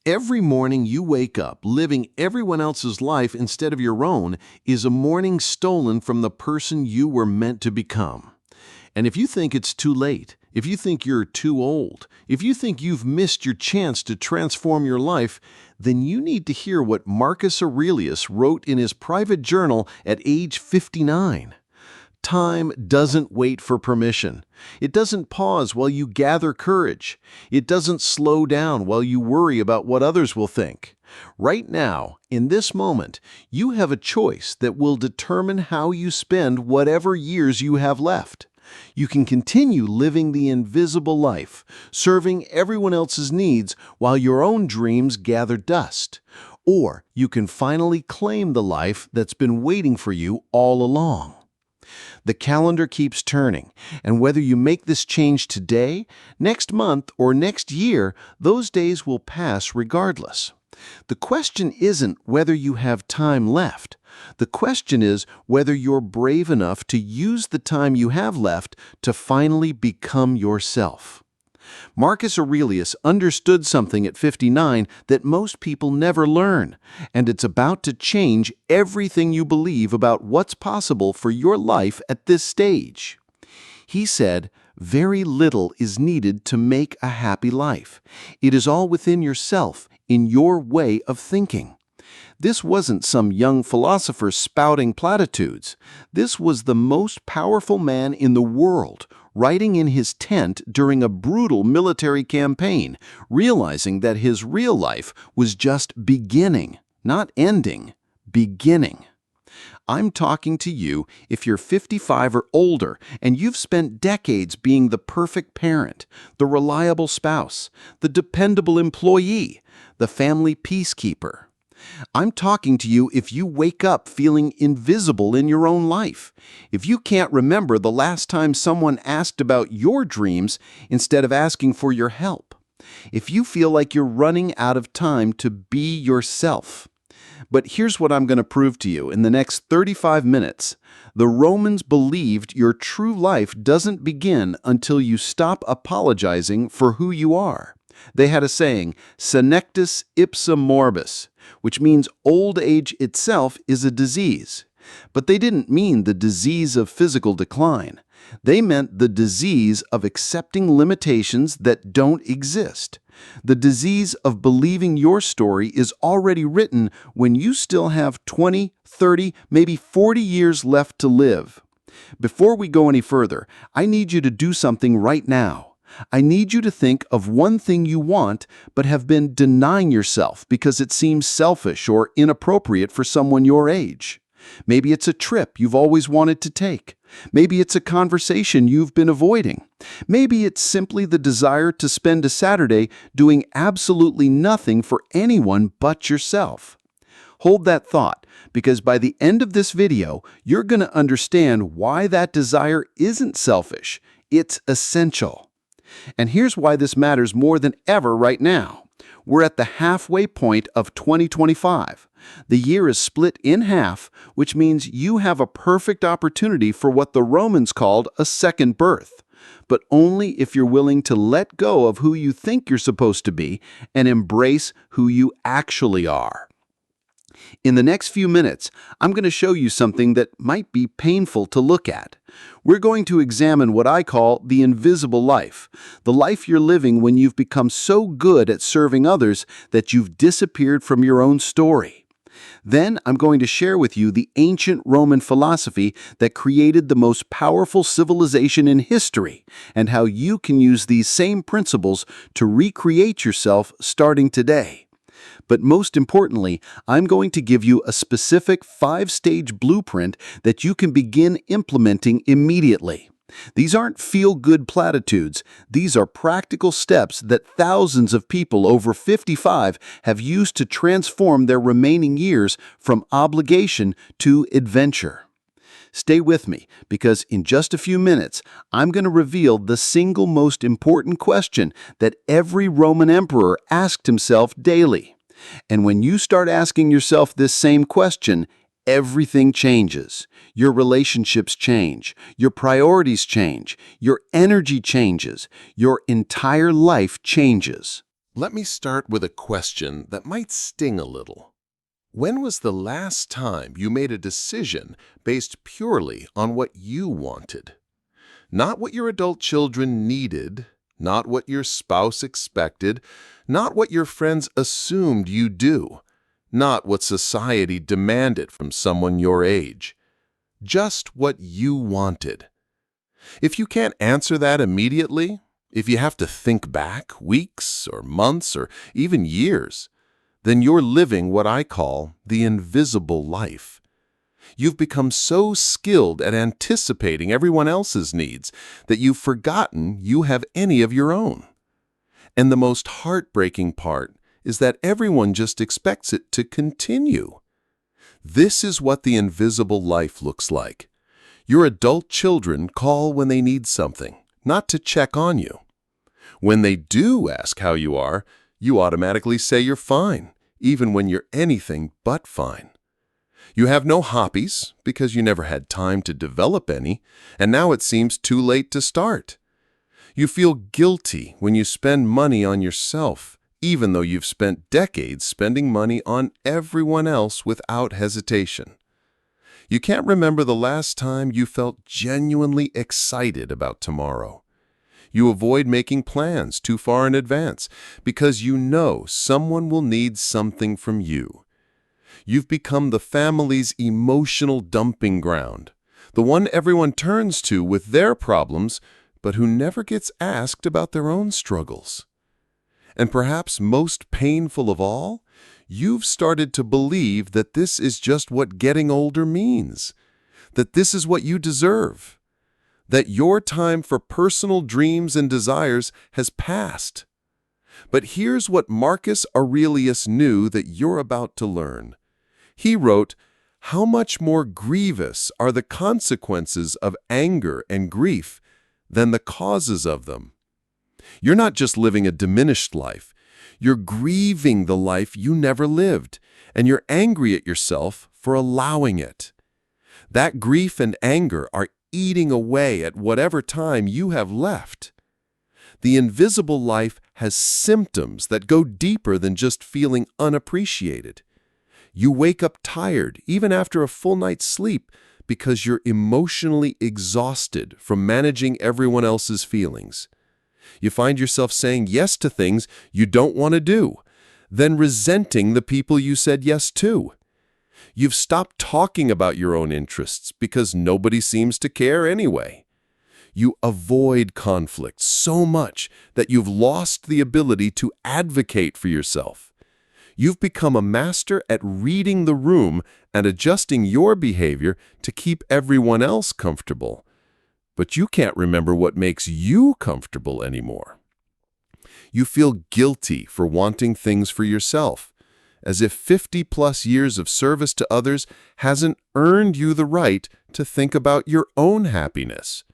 Every morning you wake up living everyone else's life instead of your own is a morning stolen from the person you were meant to become. And if you think it's too late, if you think you're too old, if you think you've missed your chance to transform your life, then you need to hear what Marcus Aurelius wrote in his private journal at age 59. Time doesn't wait for permission. It doesn't pause while you gather courage. It doesn't slow down while you worry about what others will think. Right now, in this moment, you have a choice that will determine how you spend whatever years you have left. You can continue living the invisible life, serving everyone else's needs while your own dreams gather dust. Or you can finally claim the life that's been waiting for you all along. The calendar keeps turning, and whether you make this change today, next month, or next year, those days will pass regardless. The question isn't whether you have time left. The question is whether you're brave enough to use the time you have left to finally become yourself. Marcus Aurelius understood something at 59 that most people never learn, and it's about to change everything you believe about what's possible for your life at this stage. He said, "Very little is needed to make a happy life. It is all within yourself, in your way of thinking." This wasn't some young philosopher spouting platitudes. This was the most powerful man in the world, writing in his tent during a brutal military campaign, realizing that his real life was just beginning, not ending, beginning. I'm talking to you if you're 55 or older and you've spent decades being the perfect parent, the reliable spouse, the dependable employee, the family peacekeeper. I'm talking to you if you wake up feeling invisible in your own life, if you can't remember the last time someone asked about your dreams instead of asking for your help, if you feel like you're running out of time to be yourself. But here's what I'm going to prove to you in the next 35 minutes. The Romans believed your true life doesn't begin until you stop apologizing for who you are. They had a saying, senectus ipsa morbis, which means old age itself is a disease. But they didn't mean the disease of physical decline. They meant the disease of accepting limitations that don't exist. The disease of believing your story is already written when you still have 20, 30, maybe 40 years left to live. Before we go any further, I need you to do something right now. I need you to think of one thing you want but have been denying yourself because it seems selfish or inappropriate for someone your age. Maybe it's a trip you've always wanted to take. Maybe it's a conversation you've been avoiding. Maybe it's simply the desire to spend a Saturday doing absolutely nothing for anyone but yourself. Hold that thought, because by the end of this video, you're going to understand why that desire isn't selfish. It's essential. And here's why this matters more than ever right now. We're at the halfway point of 2025. The year is split in half, which means you have a perfect opportunity for what the Romans called a second birth, but only if you're willing to let go of who you think you're supposed to be and embrace who you actually are. In the next few minutes, I'm going to show you something that might be painful to look at. We're going to examine what I call the invisible life, the life you're living when you've become so good at serving others that you've disappeared from your own story. Then I'm going to share with you the ancient Roman philosophy that created the most powerful civilization in history and how you can use these same principles to recreate yourself starting today. But most importantly, I'm going to give you a specific 5-stage blueprint that you can begin implementing immediately. These aren't feel-good platitudes. These are practical steps that thousands of people over 55 have used to transform their remaining years from obligation to adventure. Stay with me, because in just a few minutes, I'm going to reveal the single most important question that every Roman emperor asked himself daily. And when you start asking yourself this same question, everything changes. Your relationships change. Your priorities change. Your energy changes. Your entire life changes. Let me start with a question that might sting a little. When was the last time you made a decision based purely on what you wanted? Not what your adult children needed, not what your spouse expected, not what your friends assumed you do, not what society demanded from someone your age. Just what you wanted. If you can't answer that immediately, if you have to think back weeks or months or even years, then you're living what I call the invisible life. You've become so skilled at anticipating everyone else's needs that you've forgotten you have any of your own. And the most heartbreaking part is that everyone just expects it to continue. This is what the invisible life looks like. Your adult children call when they need something, not to check on you. When they do ask how you are, you automatically say you're fine, even when you're anything but fine. You have no hobbies because you never had time to develop any, and now it seems too late to start. You feel guilty when you spend money on yourself, even though you've spent decades spending money on everyone else without hesitation. You can't remember the last time you felt genuinely excited about tomorrow. You avoid making plans too far in advance because you know someone will need something from you. You've become the family's emotional dumping ground, the one everyone turns to with their problems, but who never gets asked about their own struggles. And perhaps most painful of all, you've started to believe that this is just what getting older means, that this is what you deserve, that your time for personal dreams and desires has passed. But here's what Marcus Aurelius knew that you're about to learn. He wrote, "How much more grievous are the consequences of anger and grief than the causes of them." You're not just living a diminished life. You're grieving the life you never lived, and you're angry at yourself for allowing it. That grief and anger are eating away at whatever time you have left. The invisible life has symptoms that go deeper than just feeling unappreciated. You wake up tired, even after a full night's sleep, because you're emotionally exhausted from managing everyone else's feelings. You find yourself saying yes to things you don't want to do, then resenting the people you said yes to. You've stopped talking about your own interests because nobody seems to care anyway. You avoid conflict so much that you've lost the ability to advocate for yourself. You've become a master at reading the room and adjusting your behavior to keep everyone else comfortable. But you can't remember what makes you comfortable anymore. You feel guilty for wanting things for yourself, as if 50-plus years of service to others hasn't earned you the right to think about your own happiness.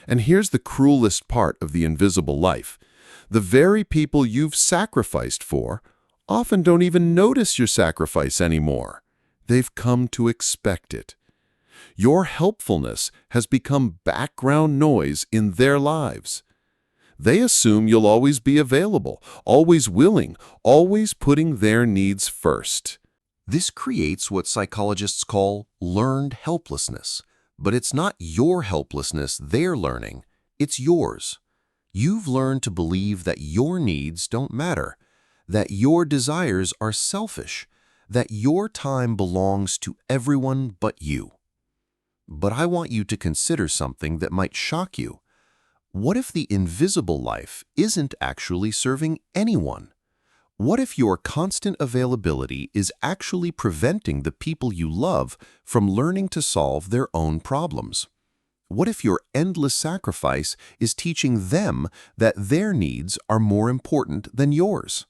And here's the cruelest part of the invisible life. The very people you've sacrificed for often don't even notice your sacrifice anymore. They've come to expect it. Your helpfulness has become background noise in their lives. They assume you'll always be available, always willing, always putting their needs first. This creates what psychologists call learned helplessness. But it's not your helplessness they're learning, it's yours. You've learned to believe that your needs don't matter, that your desires are selfish, that your time belongs to everyone but you. But I want you to consider something that might shock you. What if the invisible life isn't actually serving anyone? What if your constant availability is actually preventing the people you love from learning to solve their own problems? What if your endless sacrifice is teaching them that their needs are more important than yours?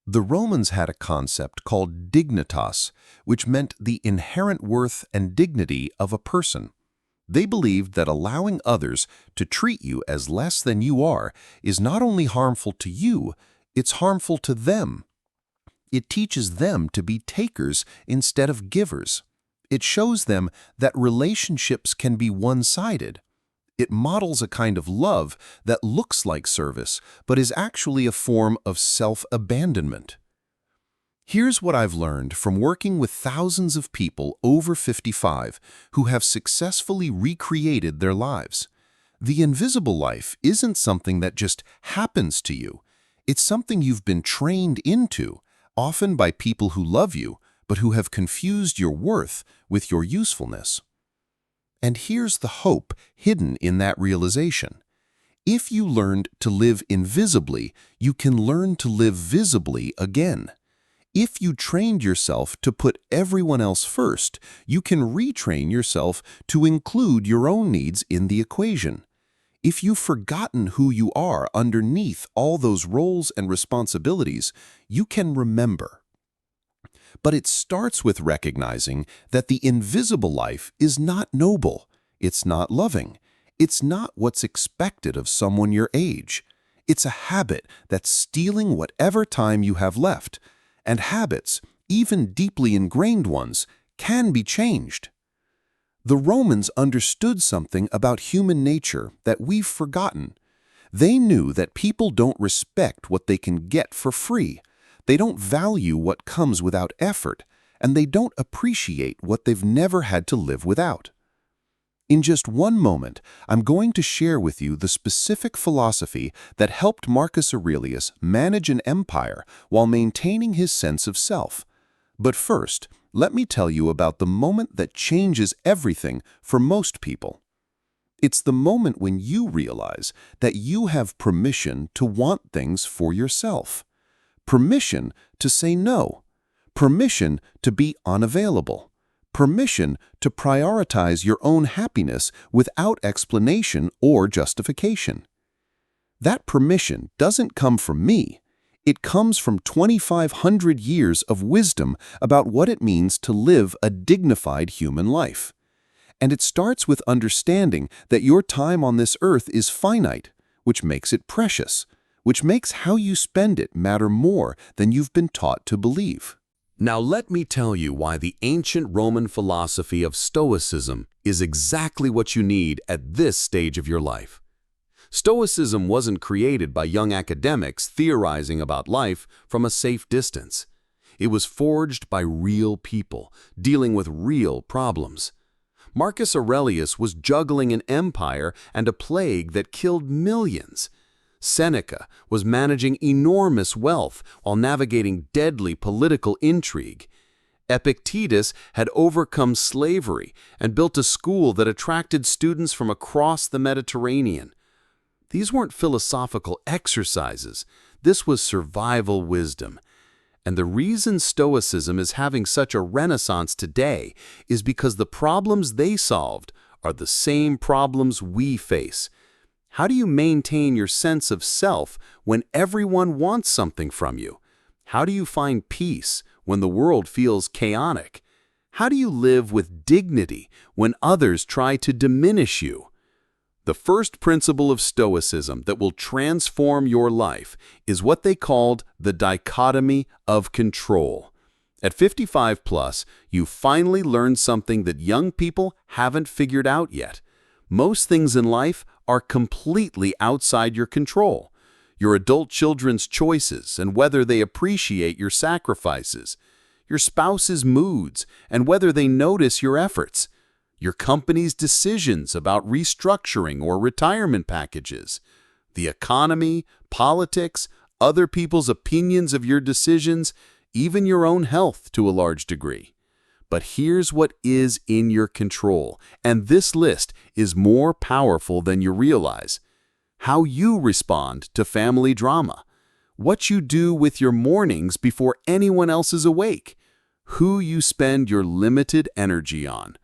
The Romans had a concept called dignitas, which meant the inherent worth and dignity of a person. They believed that allowing others to treat you as less than you are is not only harmful to you, it's harmful to them. It teaches them to be takers instead of givers. It shows them that relationships can be one-sided. It models a kind of love that looks like service, but is actually a form of self-abandonment. Here's what I've learned from working with thousands of people over 55 who have successfully recreated their lives. The invisible life isn't something that just happens to you. It's something you've been trained into, often by people who love you, but who have confused your worth with your usefulness. And here's the hope hidden in that realization. If you learned to live invisibly, you can learn to live visibly again. If you trained yourself to put everyone else first, you can retrain yourself to include your own needs in the equation. If you've forgotten who you are underneath all those roles and responsibilities, you can remember. But it starts with recognizing that the invisible life is not noble, it's not loving, it's not what's expected of someone your age. It's a habit that's stealing whatever time you have left, and habits, even deeply ingrained ones, can be changed. The Romans understood something about human nature that we've forgotten. They knew that people don't respect what they can get for free. They don't value what comes without effort, and they don't appreciate what they've never had to live without. In just one moment, I'm going to share with you the specific philosophy that helped Marcus Aurelius manage an empire while maintaining his sense of self. But first, let me tell you about the moment that changes everything for most people. It's the moment when you realize that you have permission to want things for yourself. Permission to say no, permission to be unavailable, permission to prioritize your own happiness without explanation or justification. That permission doesn't come from me. It comes from 2,500 years of wisdom about what it means to live a dignified human life. And it starts with understanding that your time on this earth is finite, which makes it precious, which makes how you spend it matter more than you've been taught to believe. Now let me tell you why the ancient Roman philosophy of Stoicism is exactly what you need at this stage of your life. Stoicism wasn't created by young academics theorizing about life from a safe distance. It was forged by real people, dealing with real problems. Marcus Aurelius was juggling an empire and a plague that killed millions. Seneca was managing enormous wealth while navigating deadly political intrigue. Epictetus had overcome slavery and built a school that attracted students from across the Mediterranean. These weren't philosophical exercises. This was survival wisdom. And the reason Stoicism is having such a renaissance today is because the problems they solved are the same problems we face. How do you maintain your sense of self when everyone wants something from you? How do you find peace when the world feels chaotic? How do you live with dignity when others try to diminish you? The first principle of Stoicism that will transform your life is what they called the dichotomy of control. At 55 plus, you finally learned something that young people haven't figured out yet. Most things in life are completely outside your control. Your adult children's choices and whether they appreciate your sacrifices, your spouse's moods and whether they notice your efforts, your company's decisions about restructuring or retirement packages, the economy, politics, other people's opinions of your decisions, even your own health to a large degree. But here's what is in your control, and this list is more powerful than you realize. How you respond to family drama, what you do with your mornings before anyone else is awake, who you spend your limited energy on,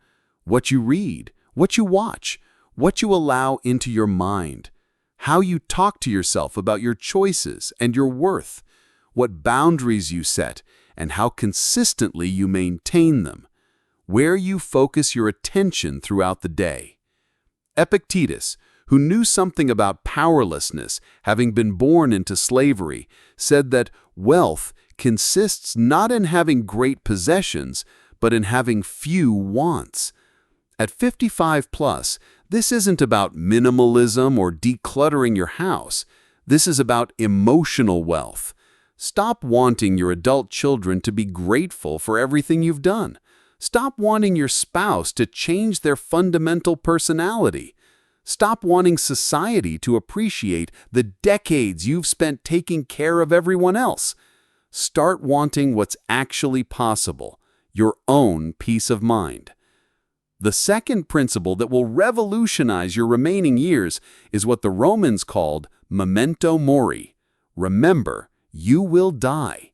what you read, what you watch, what you allow into your mind, how you talk to yourself about your choices and your worth, what boundaries you set, and how consistently you maintain them, where you focus your attention throughout the day. Epictetus, who knew something about powerlessness, having been born into slavery, said that wealth consists not in having great possessions, but in having few wants. At 55 plus, This isn't about minimalism or decluttering your house. This is about emotional wealth. Stop wanting your adult children to be grateful for everything you've done. Stop wanting your spouse to change their fundamental personality. Stop wanting society to appreciate the decades you've spent taking care of everyone else. Start wanting what's actually possible, your own peace of mind. The second principle that will revolutionize your remaining years is what the Romans called memento mori. Remember, you will die.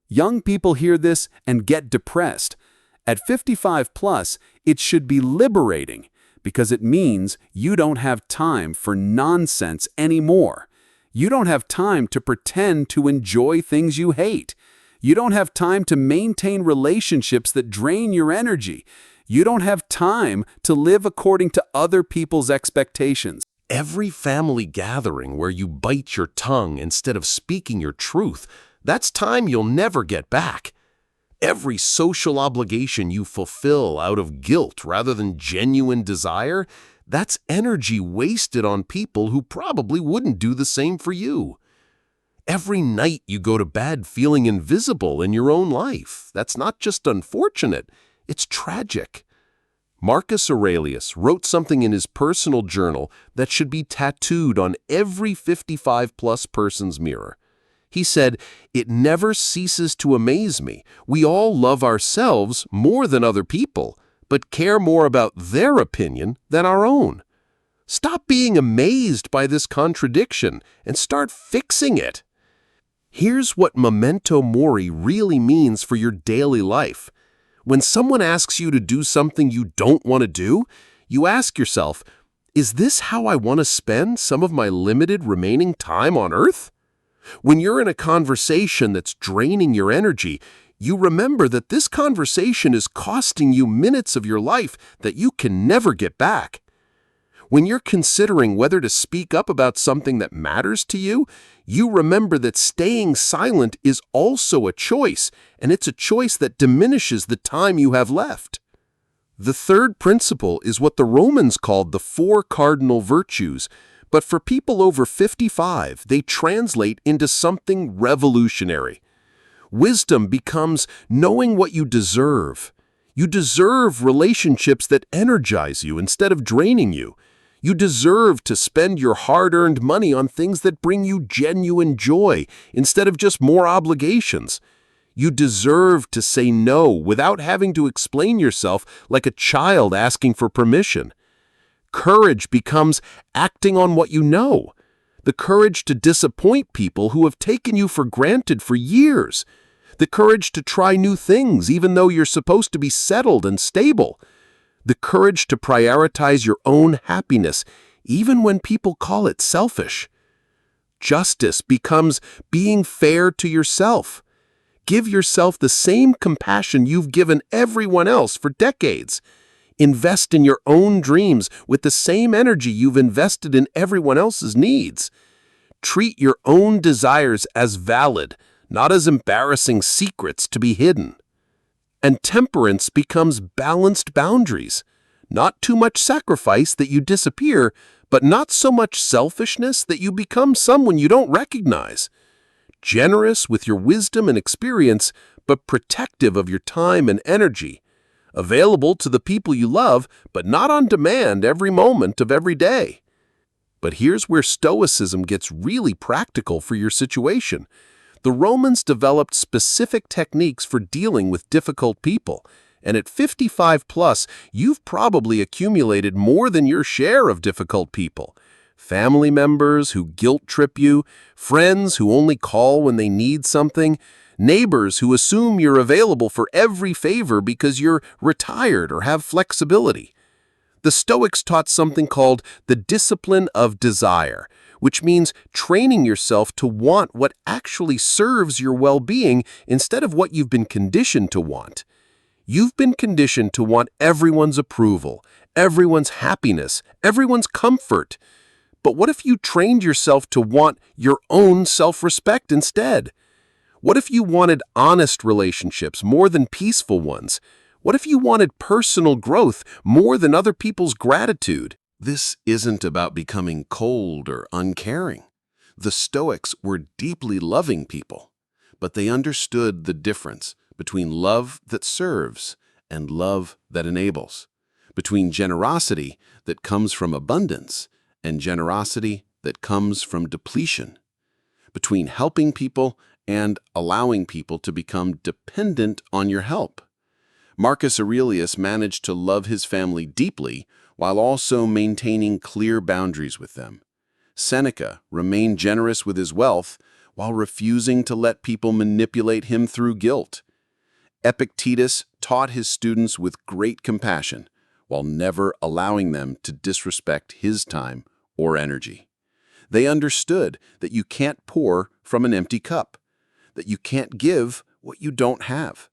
Young people hear this and get depressed. At 55 plus, it should be liberating because it means you don't have time for nonsense anymore. You don't have time to pretend to enjoy things you hate. You don't have time to maintain relationships that drain your energy. You don't have time to live according to other people's expectations. Every family gathering where you bite your tongue instead of speaking your truth, that's time you'll never get back. Every social obligation you fulfill out of guilt rather than genuine desire, that's energy wasted on people who probably wouldn't do the same for you. Every night you go to bed feeling invisible in your own life, that's not just unfortunate, it's tragic. Marcus Aurelius wrote something in his personal journal that should be tattooed on every 55-plus person's mirror. He said, "It never ceases to amaze me. We all love ourselves more than other people, but care more about their opinion than our own." Stop being amazed by this contradiction and start fixing it. Here's what memento mori really means for your daily life. When someone asks you to do something you don't want to do, you ask yourself, is this how I want to spend some of my limited remaining time on Earth? When you're in a conversation that's draining your energy, you remember that this conversation is costing you minutes of your life that you can never get back. When you're considering whether to speak up about something that matters to you, you remember that staying silent is also a choice, and it's a choice that diminishes the time you have left. The third principle is what the Romans called the 4 cardinal virtues, but for people over 55, they translate into something revolutionary. Wisdom becomes knowing what you deserve. You deserve relationships that energize you instead of draining you. You deserve to spend your hard-earned money on things that bring you genuine joy instead of just more obligations. You deserve to say no without having to explain yourself like a child asking for permission. Courage becomes acting on what you know. The courage to disappoint people who have taken you for granted for years. The courage to try new things even though you're supposed to be settled and stable. The courage to prioritize your own happiness, even when people call it selfish. Justice becomes being fair to yourself. Give yourself the same compassion you've given everyone else for decades. Invest in your own dreams with the same energy you've invested in everyone else's needs. Treat your own desires as valid, not as embarrassing secrets to be hidden. And temperance becomes balanced boundaries. Not too much sacrifice that you disappear, but not so much selfishness that you become someone you don't recognize. Generous with your wisdom and experience, but protective of your time and energy. Available to the people you love, but not on demand every moment of every day. But here's where Stoicism gets really practical for your situation. The Romans developed specific techniques for dealing with difficult people, and at 55 plus, you've probably accumulated more than your share of difficult people. Family members who guilt-trip you, friends who only call when they need something, neighbors who assume you're available for every favor because you're retired or have flexibility. The Stoics taught something called the discipline of desire, which means training yourself to want what actually serves your well-being instead of what you've been conditioned to want. You've been conditioned to want everyone's approval, everyone's happiness, everyone's comfort. But what if you trained yourself to want your own self-respect instead? What if you wanted honest relationships more than peaceful ones? What if you wanted personal growth more than other people's gratitude? This isn't about becoming cold or uncaring. The Stoics were deeply loving people, but they understood the difference between love that serves and love that enables, between generosity that comes from abundance and generosity that comes from depletion, between helping people and allowing people to become dependent on your help. Marcus Aurelius managed to love his family deeply while also maintaining clear boundaries with them. Seneca remained generous with his wealth while refusing to let people manipulate him through guilt. Epictetus taught his students with great compassion while never allowing them to disrespect his time or energy. They understood that you can't pour from an empty cup, that you can't give what you don't have,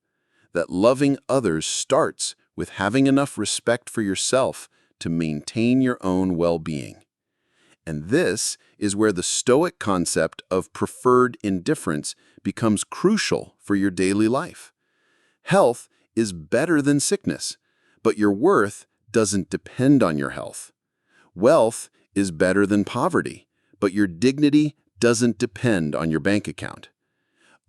that loving others starts with having enough respect for yourself to maintain your own well-being. And this is where the Stoic concept of preferred indifference becomes crucial for your daily life. Health is better than sickness, but your worth doesn't depend on your health. Wealth is better than poverty, but your dignity doesn't depend on your bank account.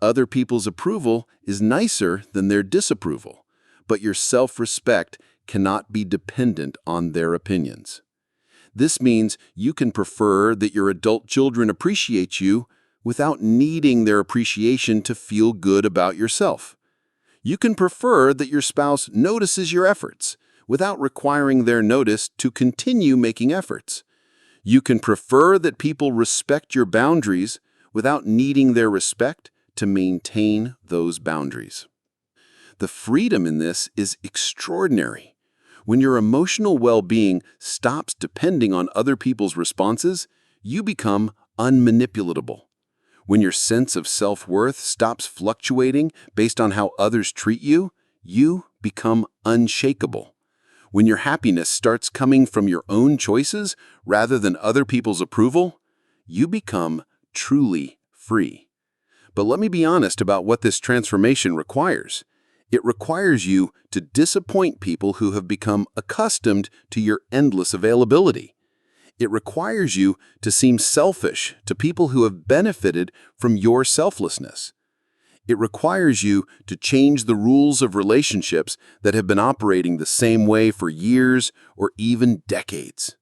Other people's approval is nicer than their disapproval, but your self-respect cannot be dependent on their opinions. This means you can prefer that your adult children appreciate you without needing their appreciation to feel good about yourself. You can prefer that your spouse notices your efforts without requiring their notice to continue making efforts. You can prefer that people respect your boundaries without needing their respect to maintain those boundaries. The freedom in this is extraordinary. When your emotional well-being stops depending on other people's responses, you become unmanipulatable. When your sense of self-worth stops fluctuating based on how others treat you, you become unshakable. When your happiness starts coming from your own choices rather than other people's approval, you become truly free. But let me be honest about what this transformation requires. It requires you to disappoint people who have become accustomed to your endless availability. It requires you to seem selfish to people who have benefited from your selflessness. It requires you to change the rules of relationships that have been operating the same way for years or even decades.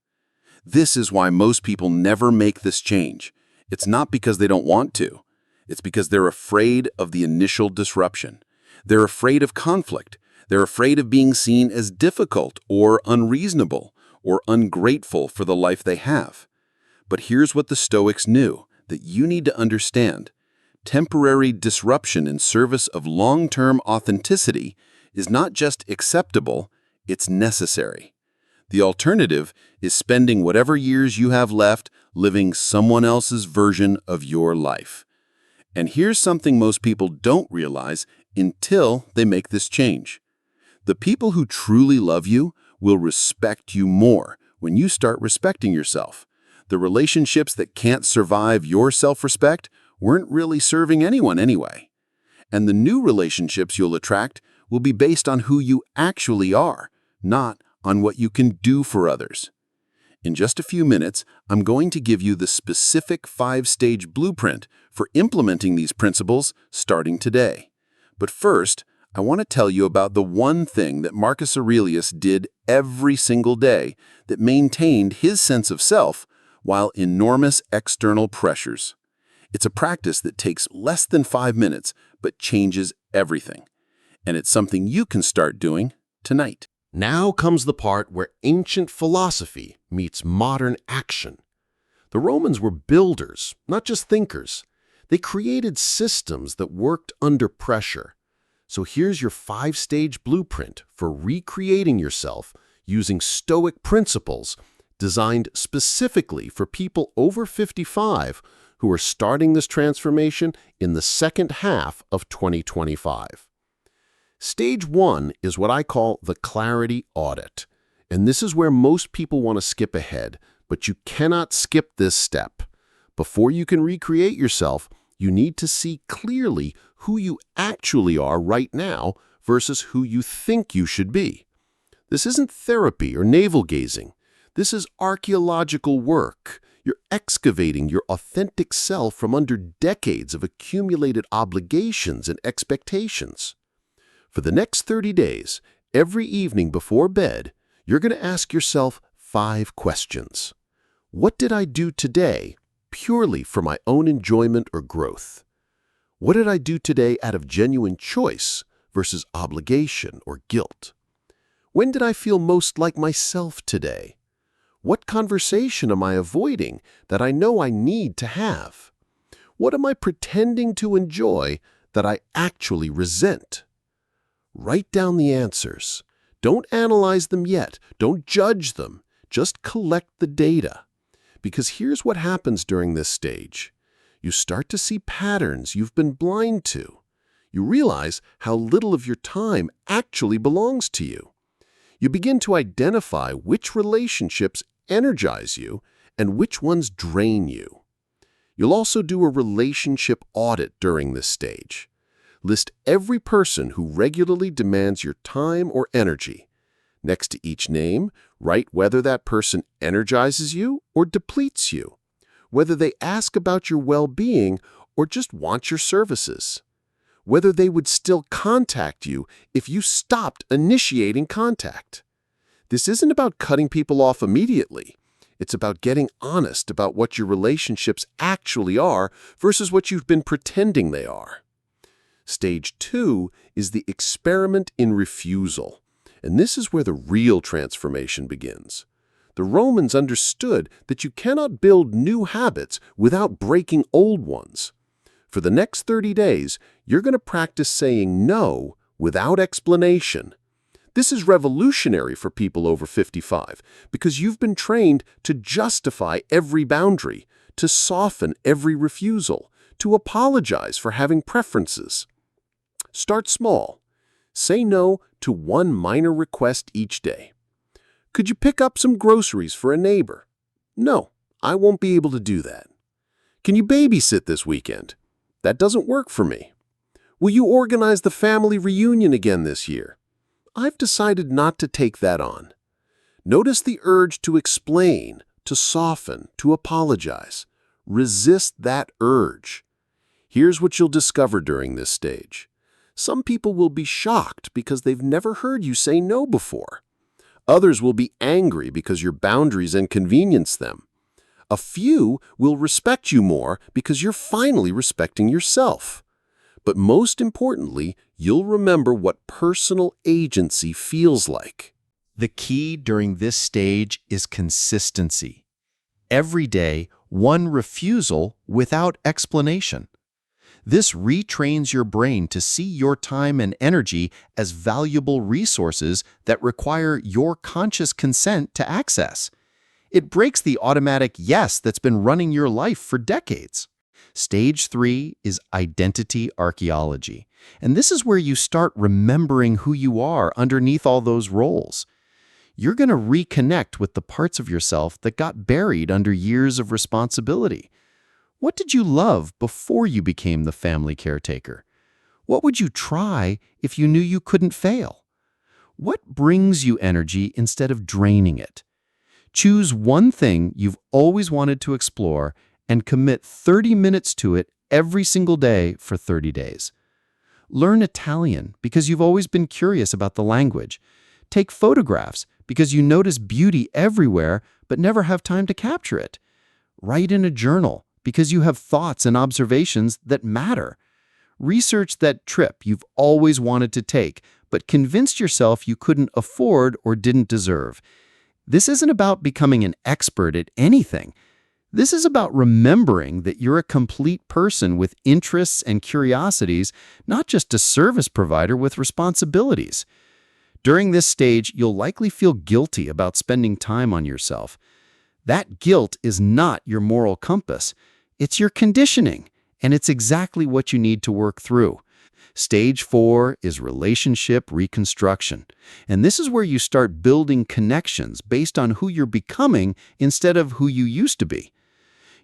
This is why most people never make this change. It's not because they don't want to. It's because they're afraid of the initial disruption. They're afraid of conflict. They're afraid of being seen as difficult or unreasonable or ungrateful for the life they have. But here's what the Stoics knew that you need to understand. Temporary disruption in service of long-term authenticity is not just acceptable, it's necessary. The alternative is spending whatever years you have left living someone else's version of your life. And here's something most people don't realize until they make this change. The people who truly love you will respect you more when you start respecting yourself. The relationships that can't survive your self-respect weren't really serving anyone anyway. And the new relationships you'll attract will be based on who you actually are, not on what you can do for others. In just a few minutes, I'm going to give you the specific 5-stage blueprint for implementing these principles starting today. But first, I want to tell you about the one thing that Marcus Aurelius did every single day that maintained his sense of self while enormous external pressures. It's a practice that takes less than 5 minutes but changes everything. And it's something you can start doing tonight. Now comes the part where ancient philosophy meets modern action. The Romans were builders, not just thinkers. They created systems that worked under pressure. So here's your 5-stage blueprint for recreating yourself using Stoic principles designed specifically for people over 55 who are starting this transformation in the second half of 2025. Stage 1 is what I call the clarity audit. And this is where most people want to skip ahead, but you cannot skip this step. Before you can recreate yourself, you need to see clearly who you actually are right now versus who you think you should be. This isn't therapy or navel-gazing. This is archaeological work. You're excavating your authentic self from under decades of accumulated obligations and expectations. For the next 30 days, every evening before bed, you're going to ask yourself 5 questions. What did I do today purely for my own enjoyment or growth? What did I do today out of genuine choice versus obligation or guilt? When did I feel most like myself today? What conversation am I avoiding that I know I need to have? What am I pretending to enjoy that I actually resent? Write down the answers. Don't analyze them yet. Don't judge them. Just collect the data. Because here's what happens during this stage. You start to see patterns you've been blind to. You realize how little of your time actually belongs to you. You begin to identify which relationships energize you and which ones drain you. You'll also do a relationship audit during this stage. List every person who regularly demands your time or energy. Next to each name, write whether that person energizes you or depletes you, whether they ask about your well-being or just want your services, whether they would still contact you if you stopped initiating contact. This isn't about cutting people off immediately. It's about getting honest about what your relationships actually are versus what you've been pretending they are. Stage 2 is the experiment in refusal, and this is where the real transformation begins. The Romans understood that you cannot build new habits without breaking old ones. For the next 30 days, you're going to practice saying no without explanation. This is revolutionary for people over 55 because you've been trained to justify every boundary, to soften every refusal, to apologize for having preferences. Start small. Say no to one minor request each day. Could you pick up some groceries for a neighbor? No, I won't be able to do that. Can you babysit this weekend? That doesn't work for me. Will you organize the family reunion again this year? I've decided not to take that on. Notice the urge to explain, to soften, to apologize. Resist that urge. Here's what you'll discover during this stage. Some people will be shocked because they've never heard you say no before. Others will be angry because your boundaries inconvenience them. A few will respect you more because you're finally respecting yourself. But most importantly, you'll remember what personal agency feels like. The key during this stage is consistency. Every day, one refusal without explanation. This retrains your brain to see your time and energy as valuable resources that require your conscious consent to access. It breaks the automatic yes that's been running your life for decades. Stage 3 is identity archaeology, and this is where you start remembering who you are underneath all those roles. You're going to reconnect with the parts of yourself that got buried under years of responsibility. What did you love before you became the family caretaker? What would you try if you knew you couldn't fail? What brings you energy instead of draining it? Choose one thing you've always wanted to explore and commit 30 minutes to it every single day for 30 days. Learn Italian because you've always been curious about the language. Take photographs because you notice beauty everywhere but never have time to capture it. Write in a journal because you have thoughts and observations that matter. Research that trip you've always wanted to take but convinced yourself you couldn't afford or didn't deserve. This isn't about becoming an expert at anything. This is about remembering that you're a complete person with interests and curiosities, not just a service provider with responsibilities. During this stage, you'll likely feel guilty about spending time on yourself. That guilt is not your moral compass. It's your conditioning, and it's exactly what you need to work through. Stage 4 is relationship reconstruction, and this is where you start building connections based on who you're becoming instead of who you used to be.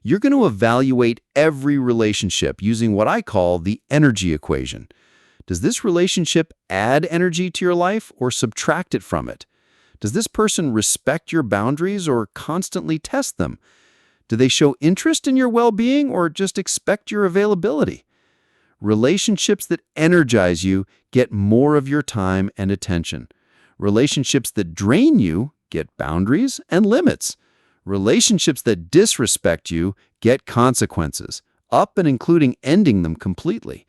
You're going to evaluate every relationship using what I call the energy equation. Does this relationship add energy to your life or subtract it from it? Does this person respect your boundaries or constantly test them? Do they show interest in your well-being or just expect your availability? Relationships that energize you get more of your time and attention. Relationships that drain you get boundaries and limits. Relationships that disrespect you get consequences, up and including ending them completely.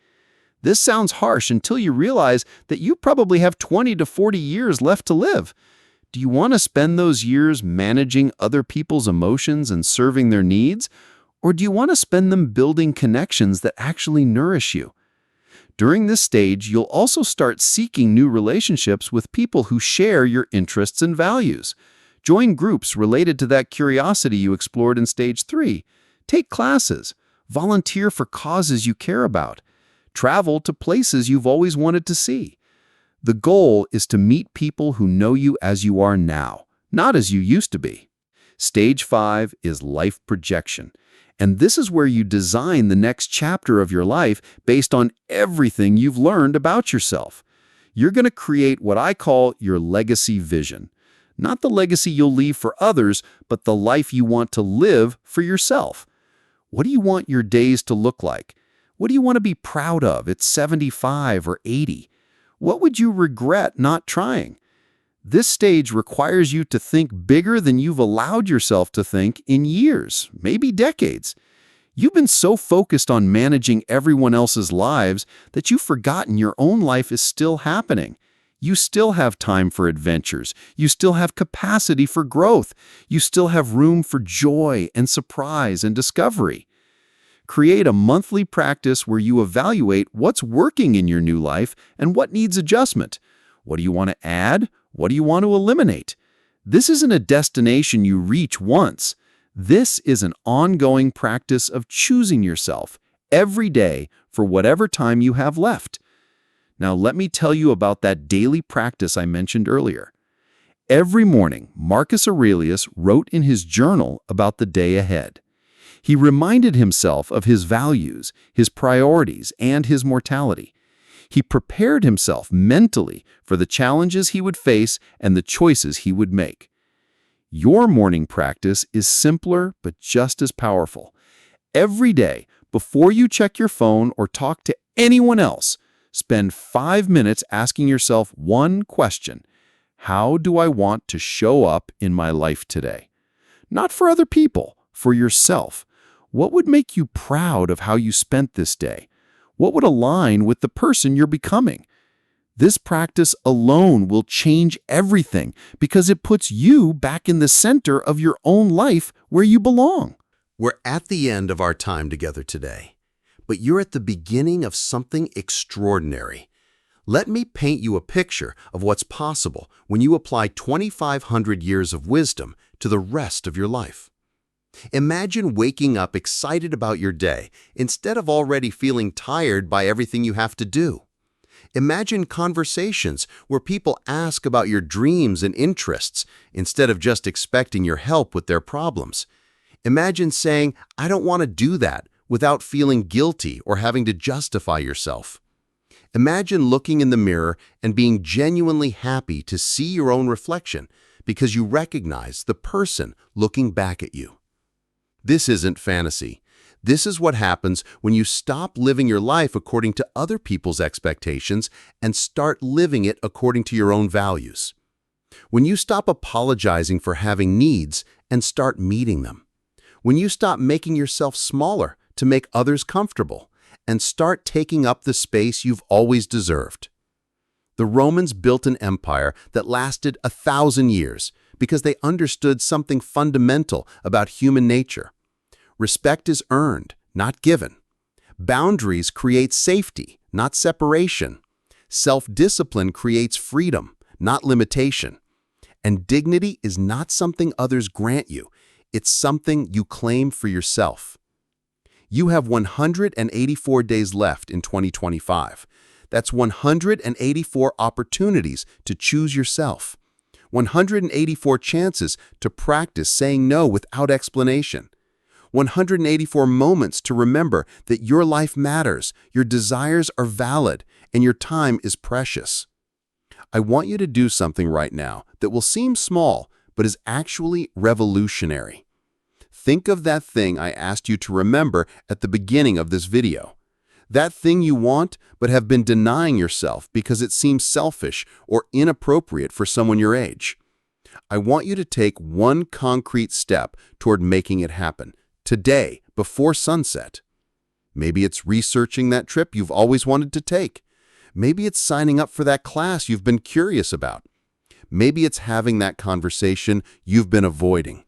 This sounds harsh until you realize that you probably have 20 to 40 years left to live. Do you want to spend those years managing other people's emotions and serving their needs? Or do you want to spend them building connections that actually nourish you? During this stage, you'll also start seeking new relationships with people who share your interests and values. Join groups related to that curiosity you explored in stage 3. Take classes. Volunteer for causes you care about. Travel to places you've always wanted to see. The goal is to meet people who know you as you are now, not as you used to be. Stage 5 is life projection. And this is where you design the next chapter of your life based on everything you've learned about yourself. You're going to create what I call your legacy vision. Not the legacy you'll leave for others, but the life you want to live for yourself. What do you want your days to look like? What do you want to be proud of at 75 or 80? What would you regret not trying? This stage requires you to think bigger than you've allowed yourself to think in years, maybe decades. You've been so focused on managing everyone else's lives that you've forgotten your own life is still happening. You still have time for adventures. You still have capacity for growth. You still have room for joy and surprise and discovery. Create a monthly practice where you evaluate what's working in your new life and what needs adjustment. What do you want to add? What do you want to eliminate? This isn't a destination you reach once. This is an ongoing practice of choosing yourself every day for whatever time you have left. Now, let me tell you about that daily practice I mentioned earlier. Every morning, Marcus Aurelius wrote in his journal about the day ahead. He reminded himself of his values, his priorities, and his mortality. He prepared himself mentally for the challenges he would face and the choices he would make. Your morning practice is simpler but just as powerful. Every day, before you check your phone or talk to anyone else, spend 5 minutes asking yourself one question. How do I want to show up in my life today? Not for other people, for yourself. What would make you proud of how you spent this day? What would align with the person you're becoming? This practice alone will change everything because it puts you back in the center of your own life where you belong. We're at the end of our time together today, but you're at the beginning of something extraordinary. Let me paint you a picture of what's possible when you apply 2,500 years of wisdom to the rest of your life. Imagine waking up excited about your day instead of already feeling tired by everything you have to do. Imagine conversations where people ask about your dreams and interests instead of just expecting your help with their problems. Imagine saying, "I don't want to do that," without feeling guilty or having to justify yourself. Imagine looking in the mirror and being genuinely happy to see your own reflection because you recognize the person looking back at you. This isn't fantasy. This is what happens when you stop living your life according to other people's expectations and start living it according to your own values. When you stop apologizing for having needs and start meeting them. When you stop making yourself smaller to make others comfortable and start taking up the space you've always deserved. The Romans built an empire that lasted 1,000 years because they understood something fundamental about human nature. Respect is earned, not given. Boundaries create safety, not separation. Self-discipline creates freedom, not limitation. And dignity is not something others grant you. It's something you claim for yourself. You have 184 days left in 2025. That's 184 opportunities to choose yourself. 184 chances to practice saying no without explanation. 184 moments to remember that your life matters, your desires are valid, and your time is precious. I want you to do something right now that will seem small, but is actually revolutionary. Think of that thing I asked you to remember at the beginning of this video. That thing you want but have been denying yourself because it seems selfish or inappropriate for someone your age. I want you to take one concrete step toward making it happen, today, before sunset. Maybe it's researching that trip you've always wanted to take. Maybe it's signing up for that class you've been curious about. Maybe it's having that conversation you've been avoiding.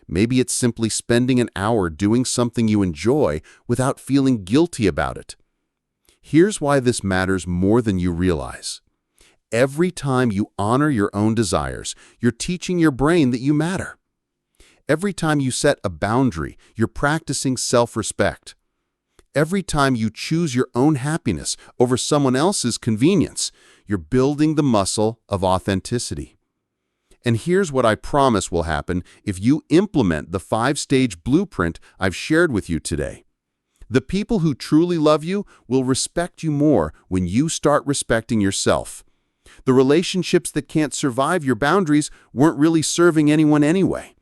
Maybe it's simply spending an hour doing something you enjoy without feeling guilty about it. Here's why this matters more than you realize. Every time you honor your own desires, you're teaching your brain that you matter. Every time you set a boundary, you're practicing self-respect. Every time you choose your own happiness over someone else's convenience, you're building the muscle of authenticity. And here's what I promise will happen if you implement the 5-stage blueprint I've shared with you today. The people who truly love you will respect you more when you start respecting yourself. The relationships that can't survive your boundaries weren't really serving anyone anyway.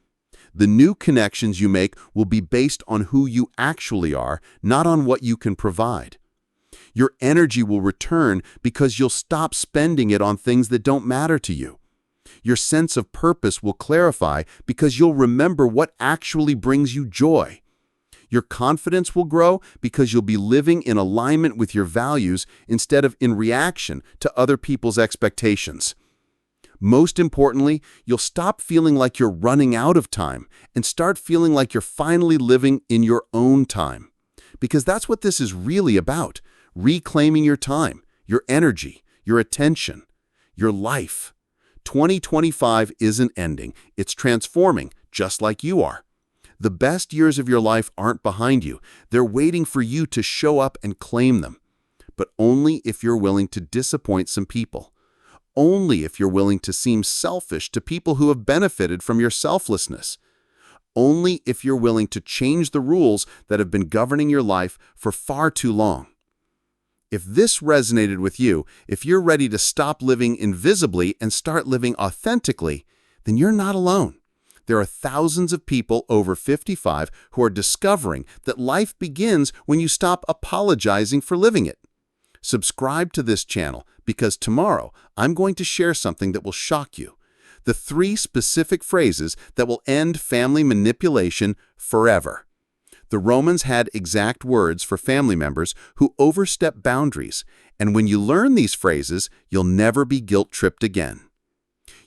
The new connections you make will be based on who you actually are, not on what you can provide. Your energy will return because you'll stop spending it on things that don't matter to you. Your sense of purpose will clarify because you'll remember what actually brings you joy. Your confidence will grow because you'll be living in alignment with your values instead of in reaction to other people's expectations. Most importantly, you'll stop feeling like you're running out of time and start feeling like you're finally living in your own time. Because that's what this is really about, reclaiming your time, your energy, your attention, your life. 2025 isn't ending, it's transforming, just like you are. The best years of your life aren't behind you. They're waiting for you to show up and claim them. But only if you're willing to disappoint some people. Only if you're willing to seem selfish to people who have benefited from your selflessness. Only if you're willing to change the rules that have been governing your life for far too long. If this resonated with you, if you're ready to stop living invisibly and start living authentically, then you're not alone. There are thousands of people over 55 who are discovering that life begins when you stop apologizing for living it. Subscribe to this channel because tomorrow I'm going to share something that will shock you. The 3 specific phrases that will end family manipulation forever. The Romans had exact words for family members who overstep boundaries, and when you learn these phrases, you'll never be guilt-tripped again.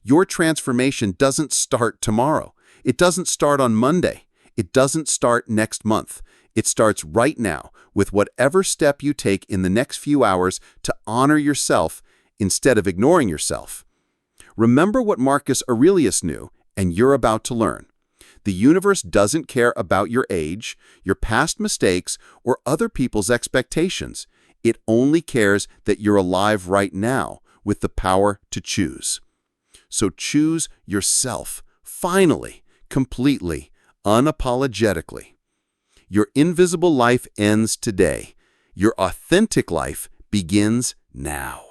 Your transformation doesn't start tomorrow. It doesn't start on Monday. It doesn't start next month. It starts right now with whatever step you take in the next few hours to honor yourself instead of ignoring yourself. Remember what Marcus Aurelius knew, and you're about to learn. The universe doesn't care about your age, your past mistakes, or other people's expectations. It only cares that you're alive right now with the power to choose. So choose yourself, finally, completely, unapologetically. Your invisible life ends today. Your authentic life begins now.